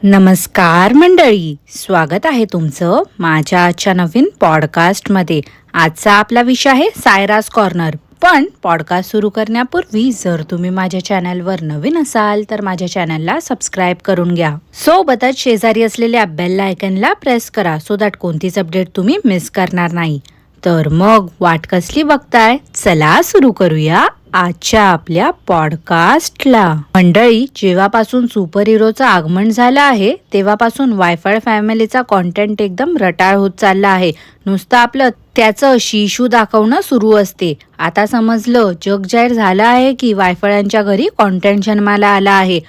नमस्कार मंडळी, स्वागत आहे तुमचं माझ्या आजच्या नवीन पॉडकास्टमध्ये. आजचा आपला विषय आहे सायरास कॉर्नर. पण पॉडकास्ट सुरू करण्यापूर्वी जर तुम्ही माझ्या चॅनलवर नवीन असाल तर माझ्या चॅनलला सबस्क्राईब करून घ्या. सोबतच शेजारी असलेल्या बेल आयकॉनला प्रेस करा सो दॅट कोणतीच अपडेट तुम्ही मिस करणार नाही. तर मग वाट कसली बघताय, चला सुरू करूया आजच्या आपल्या पॉडकास्टला. मंडळी, जेव्हापासून सुपर हिरोचं आगमन झालं आहे तेव्हापासून वायफाय फॅमिलीचा कॉन्टेंट एकदम रटाळ होत चालला आहे. नुसतं आपलं त्याचं शिशू दाखवणं सुरू असते. आता समजलं, जग जाहीर झालं आहे की वायफळांच्या घरी कॉन्टेंट जन्माला आला आहे.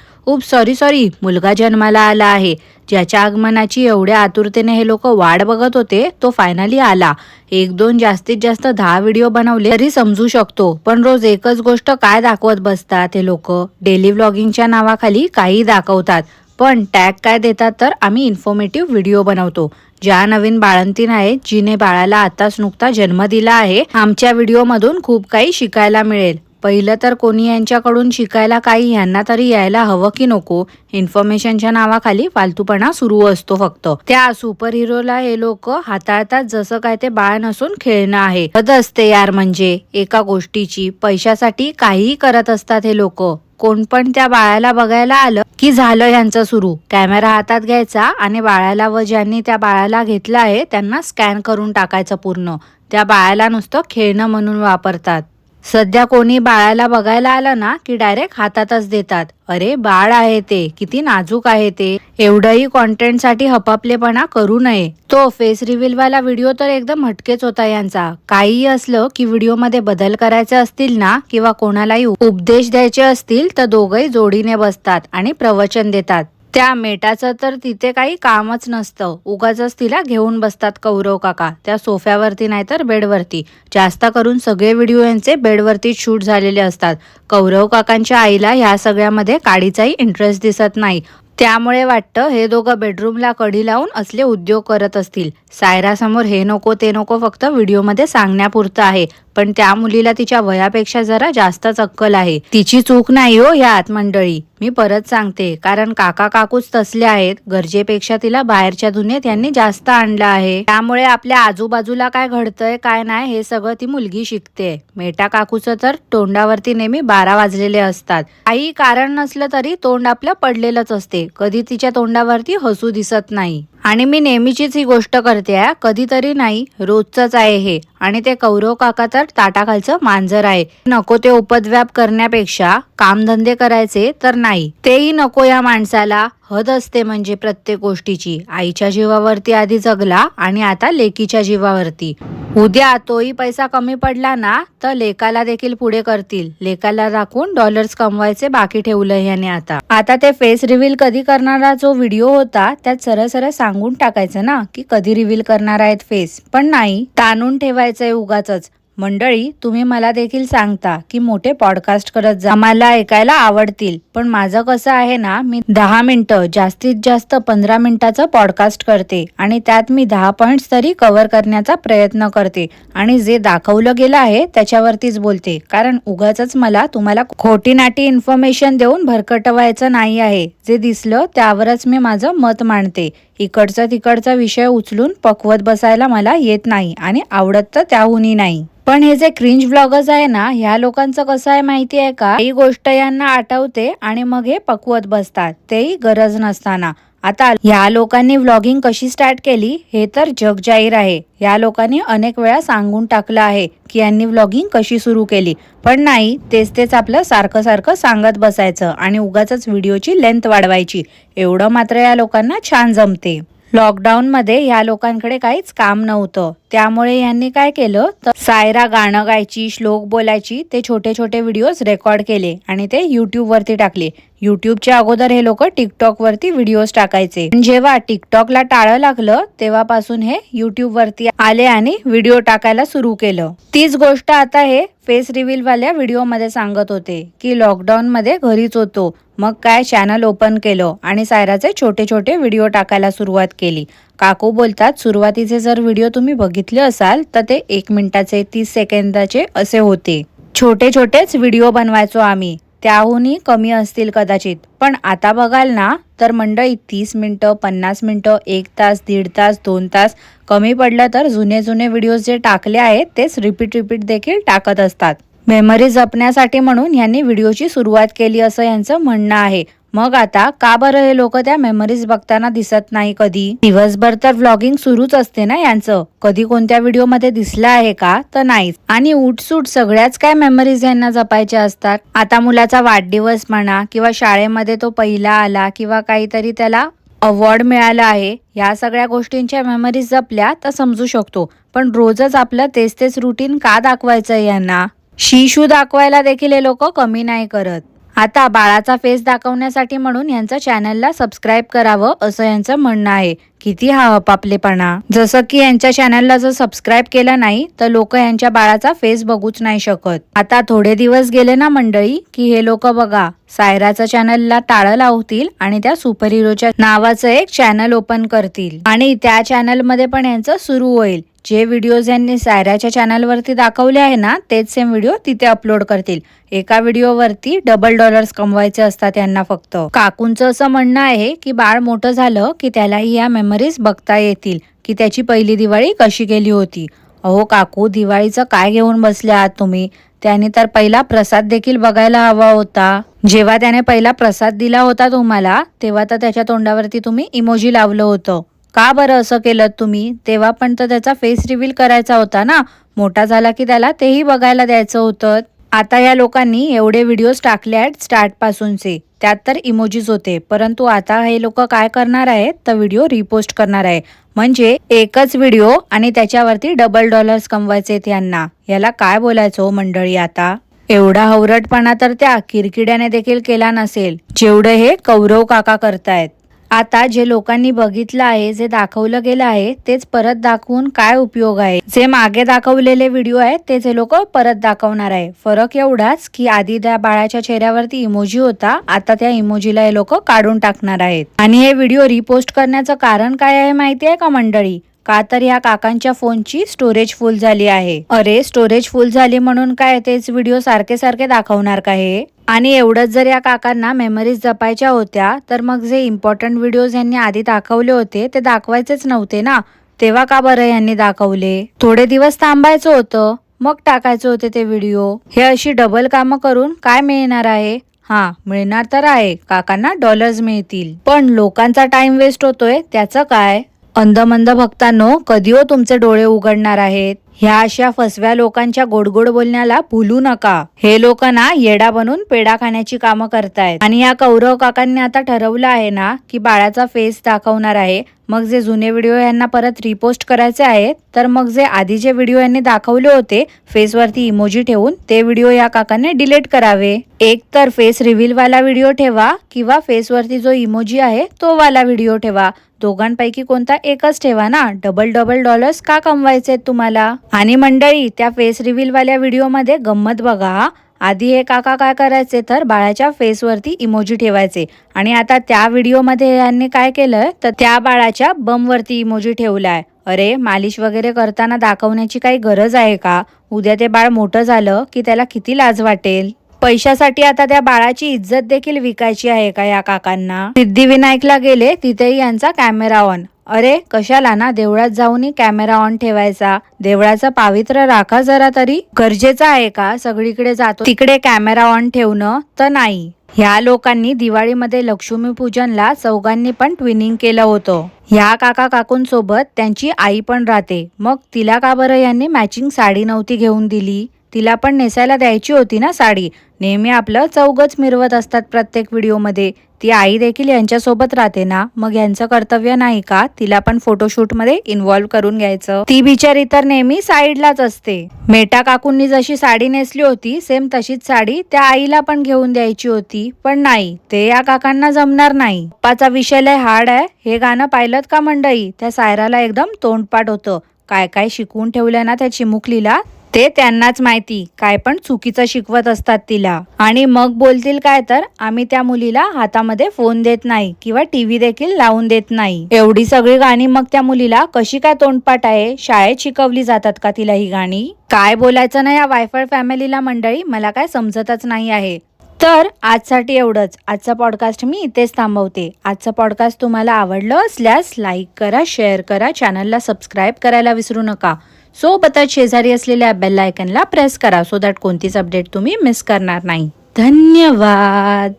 सॉरी, मुलगा जन्माला आला आहे. ज्याच्या आगमनाची एवढ्या आतुरतेने हे लोक वाट बघत होते तो फायनली आला. 1-2 जास्तीत जास्त 10 व्हिडिओ बनवले तरी समजू शकतो, पण रोज एकच गोष्ट काय दाखवत बसतात हे लोक. डेली व्लॉगिंगच्या नावाखाली काही दाखवतात, पण टॅग काय देतात तर आम्ही इन्फॉर्मेटिव्ह व्हिडिओ बनवतो. ज्या नवीन बाळंतीण आहे जिने बाळाला आताच नुकता जन्म दिला आहे, आमच्या व्हिडिओमधून खूप काही शिकायला मिळेल. पहिलं तर कोणी यांच्याकडून शिकायला काही यांना तरी यायला हवं की नको. इन्फॉर्मेशनच्या नावाखाली फालतूपणा सुरू असतो फक्त. त्या सुपर हिरोला हे लोक हाताळतात जसं काय ते बाळ नसून खेळणं आहे. हद असते यार, म्हणजे एका गोष्टीची पैशासाठी काहीही करत असतात हे लोक. कोण पण त्या बाळाला बघायला आलं की झालं ह्यांचं सुरू. कॅमेरा हातात घ्यायचा आणि बाळाला व ज्यांनी त्या बाळाला घेतलं आहे त्यांना स्कॅन करून टाकायचं पूर्ण. त्या बाळाला नुसतं खेळणं म्हणून वापरतात. सध्या कोणी बाळाला बघायला आलं ना की डायरेक्ट हातातच देतात. अरे बाळ आहे ते, किती नाजूक आहे ते. एवढंही कॉन्टेंटसाठी हपापलेपणा करू नये. तो फेस रिव्हील वाला व्हिडिओ तर एकदम हटकेच होता यांचा. काहीही असलं की व्हिडिओमध्ये बदल करायचे असतील ना किंवा कोणालाही उपदेश द्यायचे असतील तर दोघंही जोडीने बसतात आणि प्रवचन देतात. त्या मेटाचं तर तिथे काही कामच नसतं. उगाचच तिला घेऊन बसतात कौरव काका त्या सोफ्यावरती नाहीतर बेडवरती. जास्त करून सगळे व्हिडिओ यांचे बेडवरती शूट झालेले असतात. कौरव काकांच्या आईला ह्या सगळ्यामध्ये काडीचाही इंटरेस्ट दिसत नाही. त्यामुळे वाटतं हे दोघं बेडरूमला कडी लावून असले उद्योग करत असतील. सायरा समोर हे नको ते नको फक्त व्हिडिओमध्ये सांगण्यापुरतं आहे, पण त्या मुलीला तिच्या वयापेक्षा जरा जास्तच अक्कल आहे. तिची चूक नाही हो यात मंडळी, मी परत सांगते, कारण काका काकूच तसले आहेत. गरजेपेक्षा तिला बाहेरच्या दुनियेत यांनी जास्त आणलं आहे. त्यामुळे आपल्या आजूबाजूला काय घडतंय काय नाही हे सगळं ती मुलगी शिकते. मेटा काकूचं तर तोंडावरती नेहमी 12 वाजलेले असतात. काही कारण नसलं तरी तोंड आपलं पडलेलंच असते. कधी तिच्या तोंडावरती हसू दिसत नाही. आणि मी नेहमीचीच ही गोष्ट करते, कधीतरी नाही, रोजच आहे हे. आणि ते कौरव काका तर ताटाखालचं मांजर आहे. नको ते उपद्व्याप करण्यापेक्षा कामधंदे करायचे तर नाही, तेही नको या माणसाला. हद असते म्हणजे प्रत्येक गोष्टीची. आईच्या जीवावरती आधी जगला आणि आता लेकीच्या जीवावरती. उद्या तोही पैसा कमी पडला ना तर लेकाला देखील पुढे करतील. लेकाला राखून डॉलर्स कमवायचे बाकी ठेवलंय याने. आता ते फेस रिव्हील कधी करणारा जो व्हिडिओ होता त्यात सरळ सांगून टाकायचं ना की कधी रिव्हील करणार आहेत फेस, पण नाही, ताणून ठेवायचंय उगाचच. मंडळी, तुम्ही मला देखील सांगता की मोठे पॉडकास्ट करत जा, मला ऐकायला आवडतील. पण माझं कसं आहे ना, मी 10 मिनिटं जास्तीत जास्त 15 मिनिटाचं पॉडकास्ट करते आणि त्यात मी 10 पॉइंट्स तरी कव्हर करण्याचा प्रयत्न करते आणि जे दाखवलं गेलं आहे त्याच्यावरतीच बोलते. कारण उगाचच मला तुम्हाला खोटी नाटी इन्फॉर्मेशन देऊन भरकटवायचं नाही आहे. जे दिसलं त्यावरच मी माझं मत मांडते. इकडचा तिकडचा विषय उचलून पकवत बसायला मला येत नाही आणि आवडत तर त्याहूनही नाही. पण हे जे क्रिंज व्लॉगर्स आहे ना, ह्या लोकांचं कसं आहे माहिती आहे का, ही गोष्ट यांना आठवते आणि मग हे पकवत बसतात, तेही गरज नसताना. आता ह्या लोकांनी व्लॉगिंग कशी स्टार्ट केली हे तर जग जाहीर आहे. या लोकांनी अनेक वेळा सांगून टाकलं आहे की यांनी व्लॉगिंग कशी सुरू केली, पण नाही, तेच आपलं सारखं सांगत बसायचं आणि उगाचच व्हिडिओची लेंथ वाढवायची. एवढं मात्र या लोकांना छान जमते. लॉकडाऊनमध्ये या लोकांकडे काहीच काम नव्हतं, त्यामुळे यांनी काय केलं तर सायरा गाणं गायची, श्लोक बोलायची, ते छोटे व्हिडिओज रेकॉर्ड केले आणि ते युट्यूब वरती टाकले. युट्यूबच्या अगोदर हे लोक टिकटॉक वरती व्हिडिओज टाकायचे. जेव्हा टिकटॉकला टाळं लागलं तेव्हापासून हे युट्यूब वरती आले आणि व्हिडिओ टाकायला सुरू केलं. तीच गोष्ट आता हे फेस रिव्हील वाल्या व्हिडिओ मध्ये सांगत होते की लॉकडाऊन मध्ये घरीच होतो, मग काय चॅनल ओपन केलं आणि सायराचे छोटे व्हिडिओ टाकायला सुरुवात केली. काकू बोलतात, सुरुवातीचे जर व्हिडिओ तुम्ही बघितले असाल तर ते 1 मिनिटाचे 30 सेकंदाचे असे होते. छोटेच व्हिडिओ बनवायचो आम्ही. त्याहूनही कमी असतील कदाचित. पण आता बघाल ना तर मंडळी 30 मिनिटं, 50 मिनिटं, 1 तास, 1.5 तास, 2 तास, कमी पडलं तर जुने जुने व्हिडिओज जे टाकले आहेत तेच रिपीट देखील टाकत असतात. मेमरी जपण्यासाठी म्हणून यांनी व्हिडिओची सुरुवात केली असं यांचं म्हणणं आहे. मग आता का बरं हे लोक त्या मेमरीज बघताना दिसत नाही कधी? दिवसभर तर व्लॉगिंग सुरूच असते ना यांचं. कधी कोणत्या व्हिडिओ मध्ये दिसलं आहे का? तर नाहीच. आणि उठसूट सगळ्याच काय मेमरीज यांना जपायच्या असतात. आता मुलाचा वाढदिवस म्हणा किंवा शाळेमध्ये तो पहिला आला किंवा काहीतरी त्याला अवॉर्ड मिळाला आहे, या सगळ्या गोष्टींच्या मेमरीज जपल्या तर समजू शकतो. पण रोजच आपलं तेच रुटीन का दाखवायचं यांना? शिशू दाखवायला देखील हे लोक कमी नाही करत. आता बाळाचा फेस दाखवण्यासाठी म्हणून यांच्या चॅनलला सबस्क्राईब करावं असं यांचं म्हणणं आहे. किती हा अपापलेपणा. जसं की यांच्या चॅनलला जर सबस्क्राईब केलं नाही तर लोक यांच्या बाळाचा फेस बघूच नाही शकत. आता थोडे दिवस गेले ना मंडळी की हे लोक बघा सायराच्या चॅनलला टाळं लावतील आणि त्या सुपर हिरोच्या नावाचं एक चॅनल ओपन करतील आणि त्या चॅनल मध्ये पण यांचं सुरू होईल. जे व्हिडिओज यांनी सायराच्या चॅनलवरती दाखवले आहे ना तेच सेम व्हिडिओ तिथे अपलोड करतील. एका व्हिडिओवरती $1 कमवायचे असतात यांना फक्त. काकूंचं असं म्हणणं आहे की बाळ मोठं झालं की त्यालाही या मेमरीज बघता येतील की त्याची पहिली दिवाळी कशी गेली होती. अहो काकू, दिवाळीचं काय घेऊन बसले आहात तुम्ही? त्याने तर पहिला प्रसाद देखील बघायला हवा होता. जेव्हा त्याने पहिला प्रसाद दिला होता तुम्हाला तेव्हा तर त्याच्या तोंडावरती तुम्ही इमोजी लावलं होतं. का बरं असं केलं तुम्ही? तेव्हा पण तर त्याचा फेस रिव्हील करायचा होता ना. मोठा झाला की त्याला तेही बघायला द्यायचं होतं. आता या लोकांनी एवढे व्हिडिओज टाकले आहेत स्टार्ट पासूनचे, त्यात तर इमोजीज होते. परंतु आता हे लोक काय करणार आहेत तर व्हिडिओ रिपोस्ट करणार आहे. म्हणजे एकच व्हिडिओ आणि त्याच्यावरती $1 कमवायचे यांना. याला काय बोलायचं हो मंडळी आता? एवढा हवरटपणा तर त्या किरकिड्याने देखील केला नसेल जेवढं हे कौरव काका करतायत. आता जे लोकांनी बघितलं आहे, जे दाखवलं गेलं आहे तेच परत दाखवून काय उपयोग आहे? जे मागे दाखवलेले व्हिडिओ आहेत तेच हे लोक परत दाखवणार आहे. फरक एवढाच की आधी त्या बाळाच्या चेहऱ्यावरती इमोजी होता, आता त्या इमोजीला हे लोक काढून टाकणार आहेत. आणि हे व्हिडिओ रिपोस्ट करण्याचं कारण काय आहे माहिती आहे का मंडळी? का तर ह्या काकांच्या फोनची स्टोरेज फुल झाली आहे. अरे स्टोरेज फुल झाली म्हणून काय तेच व्हिडिओ सारखे दाखवणार का हे? आणि एवढंच जर या काकांना मेमरीज जपायच्या होत्या तर मग जे इम्पॉर्टंट व्हिडिओज यांनी आधी दाखवले होते ते दाखवायचेच नव्हते ना. तेव्हा का बरं यांनी दाखवले? थोडे दिवस थांबायचं होतं मग टाकायचे होते ते व्हिडिओ. हे अशी डबल कामं करून काय मिळणार आहे? हा, मिळणार तर आहे, काकांना डॉलर्स मिळतील. पण लोकांचा टाइम वेस्ट होतोय त्याचं काय? अंधमंद भक्तांनो, कधी हो तुमचे डोळे उघडणार आहेत? ह्या अशा फसव्या लोकांच्या गोडगोड बोलण्याला भूलू नका. हे लोक ना येडा बनून पेढा खाण्याची कामं करतायत. आणि या कौरव काकांनी आता ठरवलं आहे ना की बाळाचा फेस दाखवणार आहे. मग जे जुने व्हिडिओ यांना परत रिपोस्ट करायचे आहेत तर मग जे आधी जे व्हिडिओ यांनी दाखवले होते फेसवरती इमोजी ठेवून ते व्हिडिओ या काकांनी डिलीट करावे. एक तर फेस रिव्हील वाला व्हिडिओ ठेवा किंवा फेसवरती जो इमोजी आहे तो वाला व्हिडिओ ठेवा. दोघांपैकी कोणता एकच ठेवा ना. $1 का कमवायचे तुम्हाला? आणि मंडळी त्या फेस रिव्हील वाल्या व्हिडिओ मध्ये गंमत बघा. आधी हे काका काय करायचे तर बाळाच्या फेसवरती इमोजी ठेवायचे आणि आता त्या व्हिडिओ मध्ये यांनी काय केलंय तर त्या बाळाच्या बमवरती इमोजी ठेवलाय. अरे मालिश वगैरे करताना दाखवण्याची काही गरज आहे का? उद्या ते बाळ मोठं झालं की त्याला किती लाज वाटेल. पैशासाठी आता त्या बाळाची इज्जत देखील विकायची आहे का या काकांना? सिद्धिविनायकला गेले तिथेही यांचा कॅमेरा ऑन. अरे कशाला ना, देवळात जाऊनही कॅमेरा ऑन ठेवायचा. देवळाचं पावित्र्य राखा जरा तरी. गरजेचं आहे का सगळीकडे जातो तिकडे कॅमेरा ऑन ठेवणं? तर नाही. ह्या लोकांनी दिवाळीमध्ये लक्ष्मीपूजनला चौघांनी पण ट्विनिंग केलं होतं. ह्या काका काकूंसोबत त्यांची आई पण राहते. मग तिला का बरं यांनी मॅचिंग साडी नव्हती घेऊन दिली? तिला पण नेसायला द्यायची होती ना साडी. नेहमी आपलं चौघच मिरवत असतात प्रत्येक व्हिडिओमध्ये. ती आई देखील यांच्यासोबत राहते ना. मग यांचं कर्तव्य नाही का तिला पण फोटोशूट मध्ये इन्व्हॉल्व करून घ्यायचं? ती बिचारी तर नेहमी साईडलाच असते. मेटा काकूंनी जशी साडी नेसली होती सेम तशीच साडी त्या आईला पण घेऊन द्यायची होती. पण नाही, ते या काकांना जमणार नाही. पप्पाचा विषय लय हार्ड आहे. हे गाणं पाहिलं का मंडळी? त्या सायराला एकदम तोंडपाठ होतं. काय काय शिकवून ठेवलंय ना त्या चिमुकलीला ते त्यांनाच माहिती. काय पण चुकीचं शिकवत असतात तिला. आणि मग बोलतील काय तर आम्ही त्या मुलीला हातामध्ये फोन देत नाही किंवा टीव्ही देखील लावून देत नाही. एवढी सगळी गाणी मग त्या मुलीला कशी काय तोंडपाठ आहे? शाळेत शिकवली जातात का तिला ही गाणी? काय बोलायचं ना या वायफळ फॅमिलीला मंडळी, मला काय समजतच नाही आहे. तर आजसाठी एवढंच. आजचा पॉडकास्ट मी इथेच थांबवते. आजचा पॉडकास्ट तुम्हाला आवडलं असल्यास लाईक करा, शेअर करा, चॅनलला सबस्क्राईब करायला विसरू नका. सोबतच शेजारी असलेल्या बेल आयकनला प्रेस करा सो दॅट कोणतीच अपडेट तुम्ही मिस करणार नाही. धन्यवाद.